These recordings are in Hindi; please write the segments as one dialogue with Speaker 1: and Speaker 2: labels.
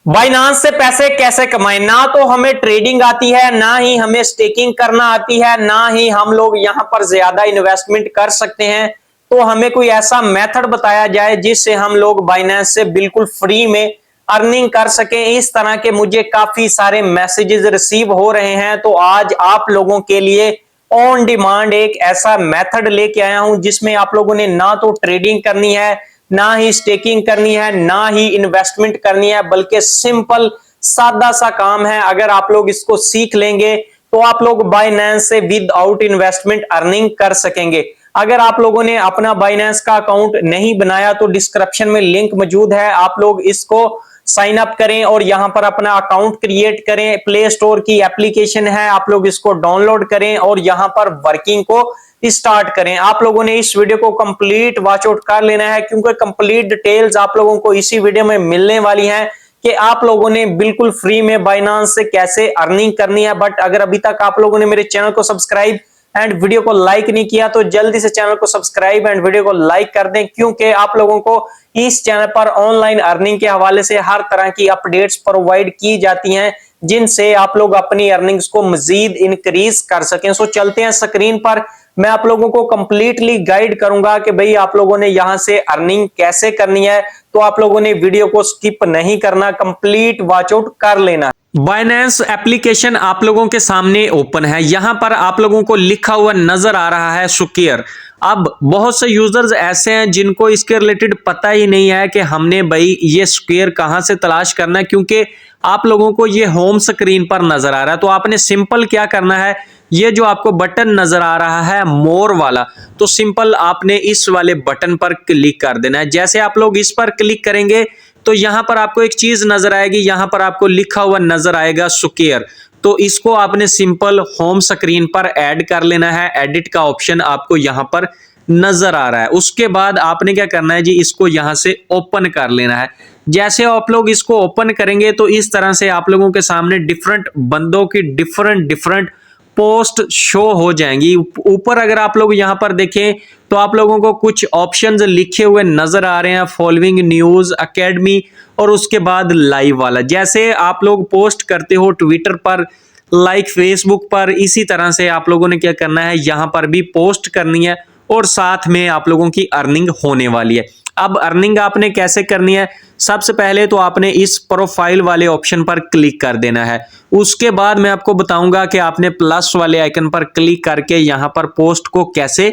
Speaker 1: बाइनांस से पैसे कैसे कमाएं। ना तो हमें ट्रेडिंग आती है, ना ही हमें स्टेकिंग करना आती है, ना ही हम लोग यहां पर ज्यादा इन्वेस्टमेंट कर सकते हैं। तो हमें कोई ऐसा मेथड बताया जाए जिससे हम लोग बाइनांस से बिल्कुल फ्री में अर्निंग कर सकें। इस तरह के मुझे काफी सारे मैसेजेस रिसीव हो रहे हैं, तो आज आप लोगों के लिए ऑन डिमांड एक ऐसा मेथड लेके आया हूं जिसमें आप लोगों ने ना तो ट्रेडिंग करनी है, ना ही स्टेकिंग करनी है, ना ही इन्वेस्टमेंट करनी है, बल्कि सिंपल सादा सा काम है। अगर आप लोग इसको सीख लेंगे तो आप लोग बाइनेंस से विदाउट इन्वेस्टमेंट अर्निंग कर सकेंगे। अगर आप लोगों ने अपना बाइनेंस का अकाउंट नहीं बनाया तो डिस्क्रिप्शन में लिंक मौजूद है, आप लोग इसको साइन अप करें और यहां पर अपना अकाउंट क्रिएट करें। प्ले स्टोर की एप्लीकेशन है, आप लोग इसको डाउनलोड करें और यहां पर वर्किंग को स्टार्ट करें। आप लोगों ने इस वीडियो को कंप्लीट वॉच आउट कर लेना है, क्योंकि कंप्लीट डिटेल्स आप लोगों को इसी वीडियो में मिलने वाली हैं कि आप लोगों ने बिल्कुल फ्री में बाइनांस से कैसे अर्निंग करनी है। बट अगर अभी तक आप लोगों ने मेरे चैनल को सब्सक्राइब एंड वीडियो को लाइक नहीं किया तो जल्दी से चैनल को सब्सक्राइब एंड वीडियो को लाइक कर दें, क्योंकि आप लोगों को इस चैनल पर ऑनलाइन अर्निंग के हवाले से हर तरह की अपडेट्स प्रोवाइड की जाती हैं जिनसे आप लोग अपनी अर्निंग्स को मजीद इंक्रीज कर सकें। सो चलते हैं स्क्रीन पर, मैं आप लोगों को कंप्लीटली गाइड करूंगा कि भाई आप लोगों ने यहां से अर्निंग कैसे करनी है। तो आप लोगों ने वीडियो को स्किप नहीं करना, कंप्लीट वॉच आउट कर लेना। बाइनेंस एप्लीकेशन आप लोगों के सामने ओपन है, यहां पर आप लोगों को लिखा हुआ नजर आ रहा है स्क्वायर। अब बहुत से यूजर्स ऐसे हैं जिनको इसके रिलेटेड पता ही नहीं है कि हमने भाई ये स्क्वायर कहां से तलाश करना है, क्योंकि आप लोगों को ये होम स्क्रीन पर नजर आ रहा है। तो आपने सिंपल क्या करना है, ये जो आपको बटन नजर आ रहा है मोर वाला, तो सिंपल आपने इस वाले बटन पर क्लिक कर देना है। जैसे आप लोग इस पर क्लिक करेंगे तो यहां पर आपको एक चीज नजर आएगी, यहां पर आपको लिखा हुआ नजर आएगा स्क्वायर। तो इसको आपने सिंपल होम स्क्रीन पर ऐड कर लेना है। एडिट का ऑप्शन आपको यहां पर नजर आ रहा है। उसके बाद आपने क्या करना है जी, इसको यहां से ओपन कर लेना है। जैसे आप लोग इसको ओपन करेंगे तो इस तरह से आप लोगों के सामने डिफरेंट बंदों की डिफरेंट पोस्ट शो हो जाएंगी। ऊपर अगर आप लोग यहां पर देखें तो आप लोगों को कुछ ऑप्शंस लिखे हुए नजर आ रहे हैं, फॉलोइंग, न्यूज, एकेडमी और उसके बाद लाइव वाला। जैसे आप लोग पोस्ट करते हो ट्विटर पर, लाइक फेसबुक पर, इसी तरह से आप लोगों ने क्या करना है, यहां पर भी पोस्ट करनी है और साथ में आप लोगों की अर्निंग होने वाली है। अब अर्निंग आपने कैसे करनी है, सबसे पहले तो आपने इस प्रोफाइल वाले ऑप्शन पर क्लिक कर देना है। उसके बाद मैं आपको बताऊंगा कि आपने प्लस वाले आइकन पर क्लिक करके यहां पर पोस्ट को कैसे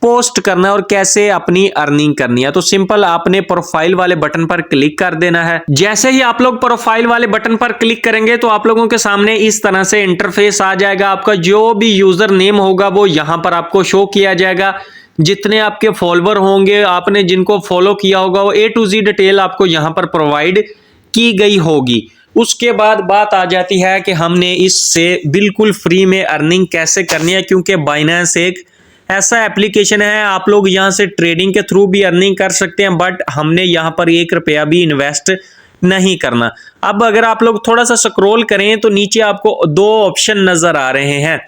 Speaker 1: पोस्ट करना है और कैसे अपनी अर्निंग करनी है। तो सिंपल आपने प्रोफाइल वाले बटन पर क्लिक कर देना है। जैसे ही आप लोग प्रोफाइल वाले बटन पर क्लिक करेंगे तो आप लोगों के सामने इस तरह से इंटरफेस आ जाएगा। आपका जो भी यूजर नेम होगा वो यहां पर आपको शो किया जाएगा। जितने आपके फॉलोवर होंगे, आपने जिनको फॉलो किया होगा, वो A to Z डिटेल आपको यहां पर प्रोवाइड की गई होगी। उसके बाद बात आ जाती है कि हमने इससे बिल्कुल फ्री में अर्निंग कैसे करनी है, क्योंकि बाइनेंस एक ऐसा एप्लीकेशन है, आप लोग यहां से ट्रेडिंग के थ्रू भी अर्निंग कर सकते हैं, बट हमने यहां पर 1 रुपया भी इन्वेस्ट नहीं करना। अब अगर आप लोग थोड़ा सा स्क्रॉल करें तो नीचे आपको 2 ऑप्शन नजर आ रहे हैं,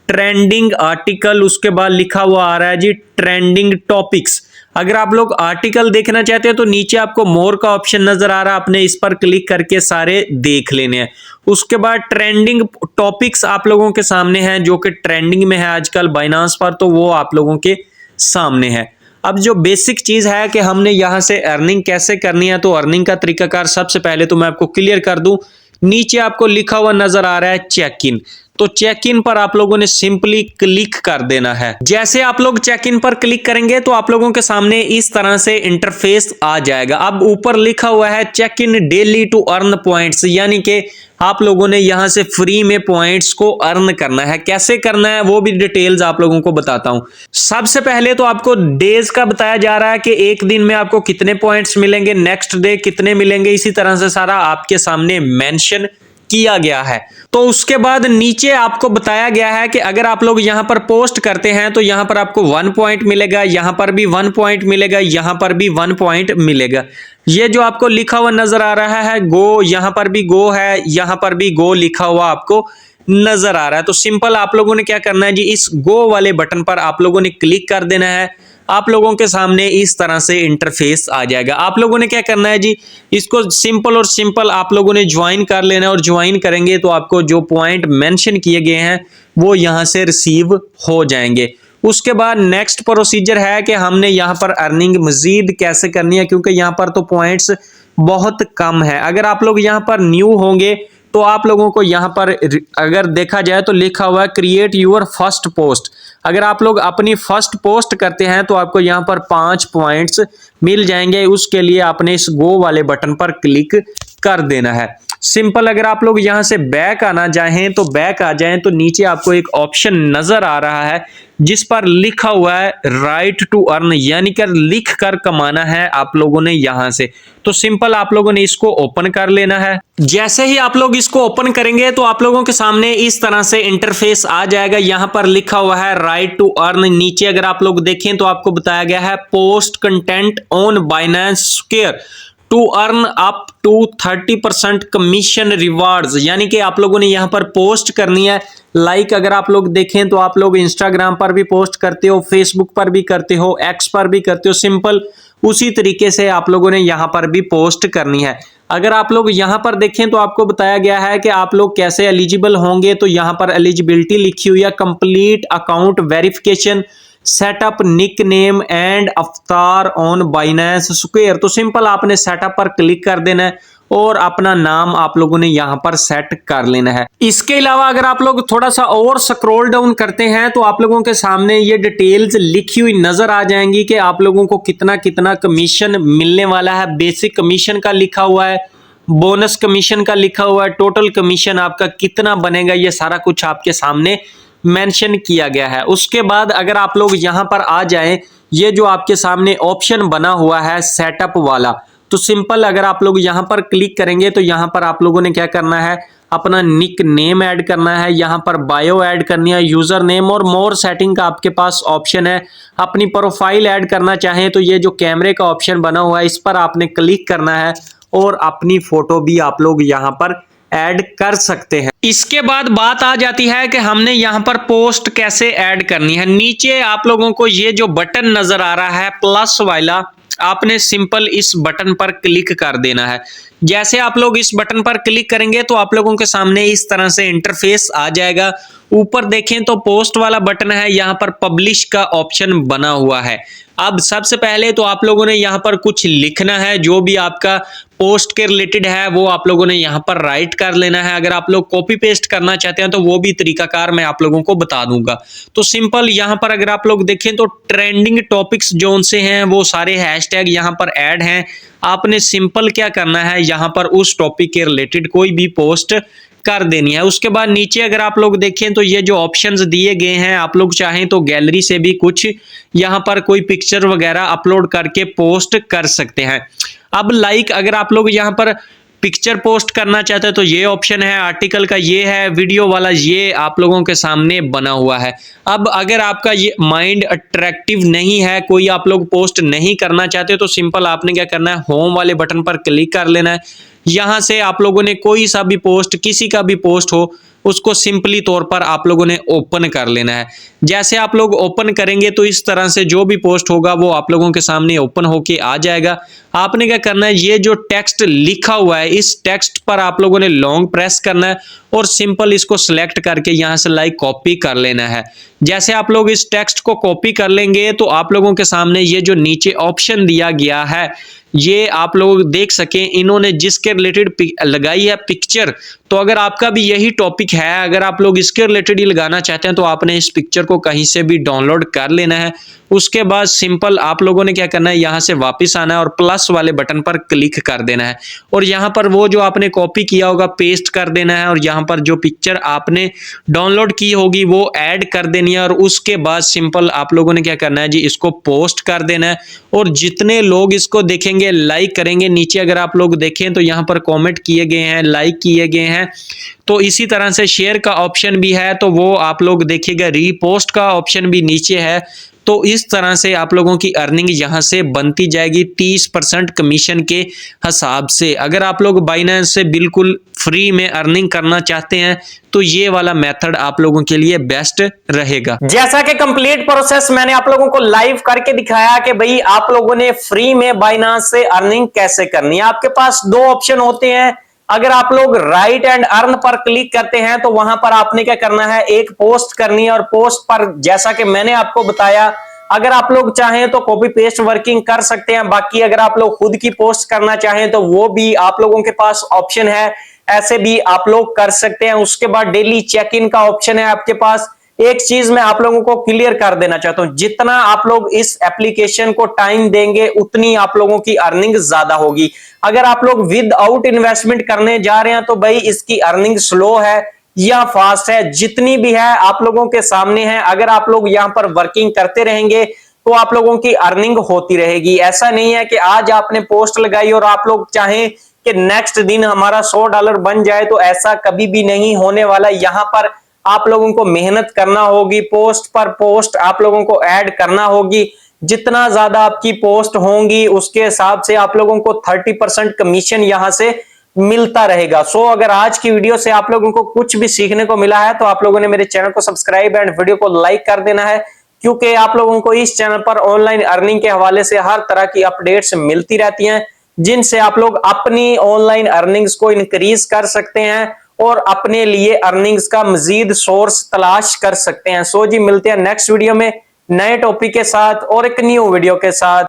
Speaker 1: ट्रेंडिंग आर्टिकल, उसके बाद लिखा हुआ आ रहा है जी ट्रेंडिंग टॉपिक्स। अगर आप लोग आर्टिकल देखना चाहते हैं तो नीचे आपको मोर का ऑप्शन नजर आ रहा है, आपने इस पर क्लिक करके सारे देख लेने हैं। उसके बाद ट्रेंडिंग टॉपिक्स आप लोगों के सामने हैं, जो कि ट्रेंडिंग में है आजकल बाइनांस पर, तो वो आप लोगों के सामने है। अब जो बेसिक चीज है कि हमने यहां से अर्निंग कैसे करनी है, तो अर्निंग का तरीकाकार सबसे पहले तो मैं आपको क्लियर कर दूं। नीचे आपको लिखा हुआ नजर आ रहा है चेक इन, तो चेक इन पर आप लोगों ने सिंपली क्लिक कर देना है। जैसे आप लोग चेक इन पर क्लिक करेंगे तो आप लोगों के सामने इस तरह से इंटरफेस आ जाएगा। अब ऊपर लिखा हुआ है check in daily to earn points, यानी कि आप लोगों ने यहां से फ्री में पॉइंट्स को अर्न करना है। कैसे करना है वो भी डिटेल्स आप लोगों को बताता हूं। सबसे पहले तो आपको डेज का बताया जा रहा है कि एक दिन में आपको कितने पॉइंट्स मिलेंगे, नेक्स्ट डे कितने मिलेंगे, इसी तरह से सारा आपके सामने मेंशन किया गया है। तो उसके बाद नीचे आपको बताया गया है कि अगर आप लोग यहां पर पोस्ट करते हैं तो यहां पर आपको 1 पॉइंट मिलेगा, यहां पर भी 1 पॉइंट मिलेगा, यहां पर भी 1 पॉइंट मिलेगा। ये जो आपको लिखा हुआ नजर आ रहा है गो, यहां पर भी गो है, यहां पर भी गो लिखा हुआ आपको नजर आ रहा है। तो सिंपल आप लोगों ने क्या करना है जी, इस गो वाले बटन पर आप लोगों ने क्लिक कर देना है। आप लोगों के सामने इस तरह से इंटरफेस आ जाएगा। आप लोगों ने क्या करना है जी, इसको सिंपल और सिंपल आप लोगों ने ज्वाइन कर लेना है, और ज्वाइन करेंगे तो आपको जो पॉइंट मेंशन किए गए हैं वो यहां से रिसीव हो जाएंगे। उसके बाद नेक्स्ट प्रोसीजर है कि हमने यहाँ पर अर्निंग मजीद कैसे करनी है, क्योंकि यहाँ पर तो पॉइंट्स बहुत कम है। अगर आप लोग यहाँ पर न्यू होंगे तो आप लोगों को यहाँ पर अगर देखा जाए तो लिखा हुआ है क्रिएट यूर फर्स्ट पोस्ट। अगर आप लोग अपनी फर्स्ट पोस्ट करते हैं तो आपको यहाँ पर 5 पॉइंट्स मिल जाएंगे। उसके लिए आपने इस गो वाले बटन पर क्लिक कर देना है। सिंपल। अगर आप लोग यहां से बैक आना चाहें तो बैक आ जाएं, तो नीचे आपको एक ऑप्शन नजर आ रहा है जिस पर लिखा हुआ है राइट टू अर्न, यानी कि लिख कर कमाना है आप लोगों ने यहां से। तो सिंपल आप लोगों ने इसको ओपन कर लेना है। जैसे ही आप लोग इसको ओपन करेंगे तो आप लोगों के सामने इस तरह से इंटरफेस आ जाएगा। यहां पर लिखा हुआ है राइट टू अर्न। नीचे अगर आप लोग देखें तो आपको बताया गया है post content on Binance square to earn up to 30% commission rewards, यानी कि आप लोगों ने यहां पर पोस्ट करनी है। लाइक अगर आप लोग देखें तो आप लोग इंस्टाग्राम पर भी पोस्ट करते हो, फेसबुक पर भी करते हो, एक्स पर भी करते हो। सिंपल उसी तरीके से आप लोगों ने यहां पर भी पोस्ट करनी है। अगर आप लोग यहां पर देखें तो आपको बताया गया है कि आप लोग कैसे एलिजिबल होंगे। तो यहां पर एलिजिबिलिटी लिखी हुई है complete account verification, setup nickname and avatar on Binance square. तो सिंपल आपने सेटअप पर क्लिक कर देना है और अपना नाम आप लोगों ने यहां पर सेट कर लेना है। इसके अलावा अगर आप लोग थोड़ा सा और स्क्रॉल डाउन करते हैं तो आप लोगों के सामने ये डिटेल्स लिखी हुई नजर आ जाएंगी कि आप लोगों को कितना कितना कमीशन मिलने वाला है। बेसिक कमीशन का लिखा हुआ है, बोनस कमीशन का लिखा हुआ है, टोटल कमीशन आपका कितना बनेगा, ये सारा कुछ आपके सामने मेंशन किया गया है। उसके बाद अगर आप लोग यहां पर आ जाएं, ये जो आपके सामने ऑप्शन बना हुआ है सेटअप वाला, तो सिंपल अगर आप लोग यहां पर क्लिक करेंगे तो यहां पर आप लोगों ने क्या करना है, अपना निक नेम ऐड करना है, यहां पर बायो ऐड करनी है, यूजर नेम और मोर सेटिंग का आपके पास ऑप्शन है। अपनी प्रोफाइल ऐड करना चाहें तो ये जो कैमरे का ऑप्शन बना हुआ है इस पर आपने क्लिक करना है और अपनी फोटो भी आप लोग यहां पर ऐड कर सकते हैं। इसके बाद बात आ जाती है कि हमने यहां पर पोस्ट कैसे ऐड करनी है। नीचे आप लोगों को ये जो बटन नजर आ रहा है प्लस वाला, आपने सिंपल इस बटन पर क्लिक कर देना है। जैसे आप लोग इस बटन पर क्लिक करेंगे तो आप लोगों के सामने इस तरह से इंटरफेस आ जाएगा। ऊपर देखें तो पोस्ट वाला बटन है, यहां पर पब्लिश का ऑप्शन बना हुआ है। अब सबसे पहले तो आप लोगों ने यहां पर कुछ लिखना है, जो भी आपका पोस्ट के रिलेटेड है वो आप लोगों ने यहां पर राइट कर लेना है। अगर आप लोग कॉपी पेस्ट करना चाहते हैं तो वो भी तरीकाकार मैं आप लोगों को बता दूंगा। तो सिंपल यहां पर अगर आप लोग देखें तो ट्रेंडिंग टॉपिक्स जो से हैं वो सारे हैशटैग यहां पर ऐड हैं। आपने सिंपल क्या करना है, यहां पर उस टॉपिक के रिलेटेड कोई भी पोस्ट कर देनी है। उसके बाद नीचे अगर आप लोग देखें तो ये जो ऑप्शंस दिए गए हैं, आप लोग चाहें तो गैलरी से भी कुछ यहां पर कोई पिक्चर वगैरह अपलोड करके पोस्ट कर सकते हैं। अब लाइक अगर आप लोग यहां पर पिक्चर पोस्ट करना चाहते हैं तो ये ऑप्शन है, आर्टिकल का ये है, वीडियो वाला ये आप लोगों के सामने बना हुआ है। अब अगर आपका ये माइंड अट्रैक्टिव नहीं है, कोई आप लोग पोस्ट नहीं करना चाहते, तो सिंपल आपने क्या करना है, होम वाले बटन पर क्लिक कर लेना है। यहां से आप लोगों ने कोई सा भी पोस्ट, किसी का भी पोस्ट हो, उसको सिंपली तौर पर आप लोगों ने ओपन कर लेना है। जैसे आप लोग ओपन करेंगे तो इस तरह से जो भी पोस्ट होगा वो आप लोगों के सामने ओपन होके आ जाएगा। आपने क्या करना है, ये जो टेक्स्ट लिखा हुआ है इस टेक्स्ट पर आप लोगों ने लॉन्ग प्रेस करना है और सिंपल इसको सिलेक्ट करके यहां से लाइक कॉपी कर लेना है। जैसे आप लोग इस टेक्स्ट को कॉपी कर लेंगे तो आप लोगों के सामने ये जो नीचे ऑप्शन दिया गया है, ये आप लोग देख सकें, इन्होंने जिसके रिलेटेड लगाई है पिक्चर, तो अगर आपका भी यही टॉपिक है, अगर आप लोग इसके रिलेटेड ही लगाना चाहते हैं तो आपने इस पिक्चर को कहीं से भी डाउनलोड कर लेना है। उसके बाद सिंपल आप लोगों ने क्या करना है, यहां से वापस आना है और प्लस वाले बटन पर क्लिक कर देना है और यहां पर वो जो आपने कॉपी किया होगा पेस्ट कर देना है और यहां पर जो पिक्चर आपने डाउनलोड की होगी वो ऐड कर देनी है और उसके बाद सिंपल आप लोगों ने क्या करना है जी, इसको पोस्ट कर देना है और जितने लोग इसको देखेंगे, लाइक करेंगे, नीचे अगर आप लोग देखें तो यहां पर कॉमेंट किए गए हैं, लाइक किए गए हैं, तो इसी तरह से शेयर का ऑप्शन भी है, तो वो आप लोग देखिएगा, रीपोस्ट का ऑप्शन भी नीचे है। तो इस तरह से आप लोगों की अर्निंग यहां से बनती जाएगी 30% कमीशन के हिसाब से। अगर आप लोग बाइनेंस से बिल्कुल
Speaker 2: फ्री में अर्निंग करना चाहते हैं तो ये वाला मेथड आप लोगों के लिए बेस्ट रहेगा।
Speaker 1: जैसा कि कंप्लीट प्रोसेस मैंने आप लोगों को लाइव करके दिखाया कि भाई आप लोगों ने फ्री में बाइनांस से अर्निंग कैसे करनी है। आपके पास दो ऑप्शन होते हैं। अगर आप लोग राइट एंड अर्न पर क्लिक करते हैं तो वहां पर आपने क्या करना है, एक पोस्ट करनी है और पोस्ट पर जैसा कि मैंने आपको बताया, अगर आप लोग चाहें तो कॉपी पेस्ट वर्किंग कर सकते हैं। बाकी अगर आप लोग खुद की पोस्ट करना चाहें तो वो भी आप लोगों के पास ऑप्शन है, ऐसे भी आप लोग कर सकते हैं। उसके बाद डेली चेक इन का ऑप्शन है आपके पास। एक चीज मैं आप लोगों को क्लियर कर देना चाहता हूं, जितना आप लोग इस एप्लीकेशन को टाइम देंगे उतनी आप लोगों की अर्निंग ज्यादा होगी। अगर आप लोग विदाउट इन्वेस्टमेंट करने जा रहे हैं तो भाई इसकी अर्निंग स्लो है या फास्ट है, जितनी भी है आप लोगों के सामने है। अगर आप लोग यहां पर वर्किंग करते रहेंगे तो आप लोगों की अर्निंग होती रहेगी। ऐसा नहीं है कि आज आपने पोस्ट लगाई और आप लोग चाहें कि नेक्स्ट दिन हमारा $100 बन जाए, तो ऐसा कभी भी नहीं होने वाला। यहां पर आप लोगों को मेहनत करना होगी, पोस्ट पर पोस्ट आप लोगों को ऐड करना होगी। जितना ज्यादा आपकी पोस्ट होंगी उसके हिसाब से आप लोगों को 30% कमीशन यहां से मिलता रहेगा। सो अगर आज की वीडियो से आप लोगों को कुछ भी सीखने को मिला है तो आप लोगों ने मेरे चैनल को सब्सक्राइब एंड वीडियो को लाइक कर देना है, क्योंकि आप लोगों को इस चैनल पर ऑनलाइन अर्निंग के हवाले से हर तरह की अपडेट्स मिलती रहती हैं, जिनसे आप लोग अपनी ऑनलाइन अर्निंग्स को इंक्रीज कर सकते हैं और अपने लिए अर्निंग्स का मजीद सोर्स तलाश कर सकते हैं। सो जी, मिलते हैं नेक्स्ट वीडियो में नए टॉपिक के साथ और एक न्यू वीडियो के साथ।